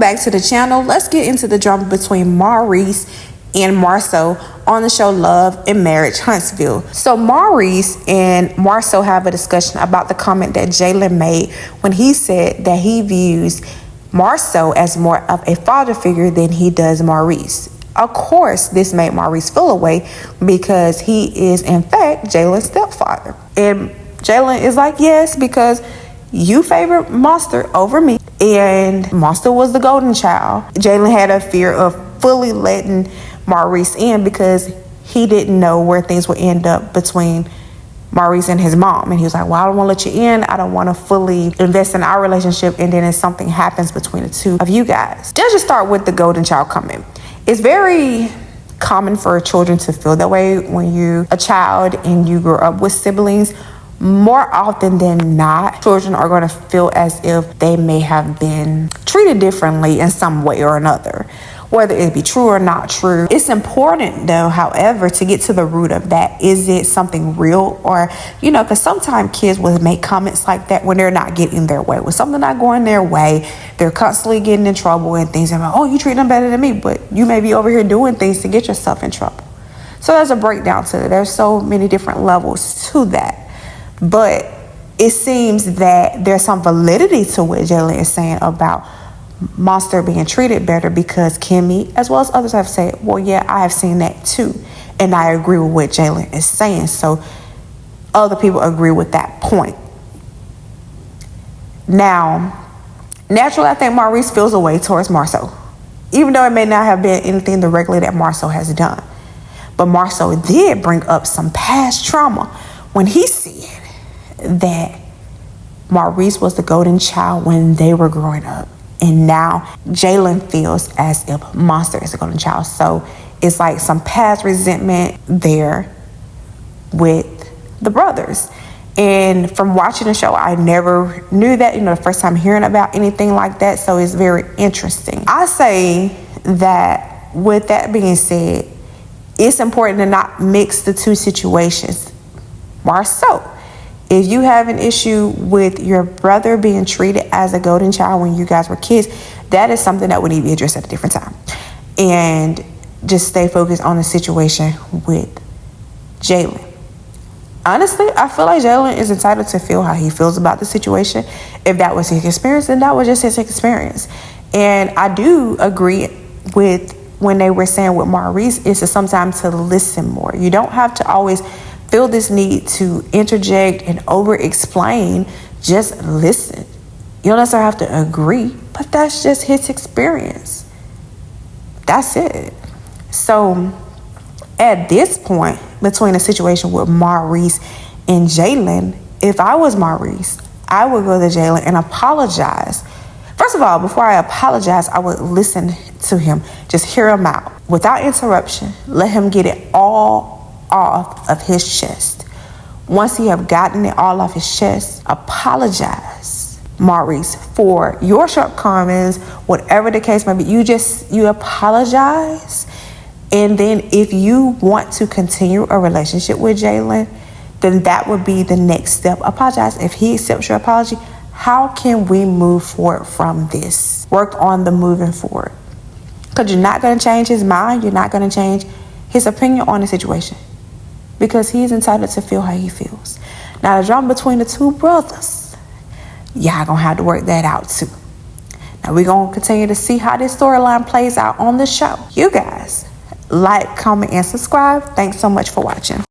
back to the channel. Let's get into the drama between Maurice and Marsau on the show Love and Marriage Huntsville. So Maurice and Marsau have a discussion about the comment that Jaylin made when he said that he views Marsau as more of a father figure than he does Maurice. Of course, this made Maurice feel away because he is in fact Jaylin's stepfather. And Jaylin is like, yes, because you favor Monster over me. And Monster was the golden child. Jaylin had a fear of fully letting Maurice in because he didn't know where things would end up between Maurice and his mom. And he was like, well, I don't want to let you in. I don't want to fully invest in our relationship. And then if something happens between the two of you guys. Let's just start with the golden child comment. It's very common for children to feel that way when you're a child and you grow up with siblings. More often than not, children are going to feel as if they may have been treated differently in some way or another, whether it be true or not true. It's important though, however, to get to the root of that. Is it something real? Or, because sometimes kids will make comments like that when they're not getting their way. When something not going their way, they're constantly getting in trouble and things. And like, oh, you treat them better than me, but you may be over here doing things to get yourself in trouble. So there's a breakdown to it. There's so many different levels to that. But it seems that there's some validity to what Jaylin is saying about Monster being treated better because Kimmy, as well as others, have said, well, yeah, I have seen that too. And I agree with what Jaylin is saying. So other people agree with that point. Now, naturally, I think Maurice feels a way towards Marsau, even though it may not have been anything directly that Marsau has done. But Marsau did bring up some past trauma when he said that Maurice was the golden child when they were growing up. And now Jaylin feels as if Monster is the golden child. So it's like some past resentment there with the brothers. And from watching the show, I never knew that, the first time hearing about anything like that. So it's very interesting. I say that with that being said, it's important to not mix the two situations. Marsau, if you have an issue with your brother being treated as a golden child when you guys were kids, that is something that would need to be addressed at a different time. And just stay focused on the situation with Jaylin. Honestly, I feel like Jaylin is entitled to feel how he feels about the situation. If that was his experience, then that was just his experience. And I do agree with when they were saying with Maurice is to sometimes to listen more. You don't have to always feel this need to interject and over-explain. Just listen. You don't necessarily have to agree, but that's just his experience. That's it. So at this point, between the situation with Maurice and Jaylin, if I was Maurice, I would go to Jaylin and apologize. First of all, before I apologize, I would listen to him. Just hear him out without interruption. Let him get it all off of his chest. Once he have gotten it all off his chest, apologize, Maurice, for your shortcomings, whatever the case may be. You apologize. And then if you want to continue a relationship with Jaylin, then that would be the next step. Apologize. If he accepts your apology, how can we move forward from this? Work on the moving forward. Because you're not going to change his mind. You're not going to change his opinion on the situation. Because he's entitled to feel how he feels. Now, the drama between the two brothers, y'all gonna have to work that out too. Now, we're gonna continue to see how this storyline plays out on the show. You guys, like, comment, and subscribe. Thanks so much for watching.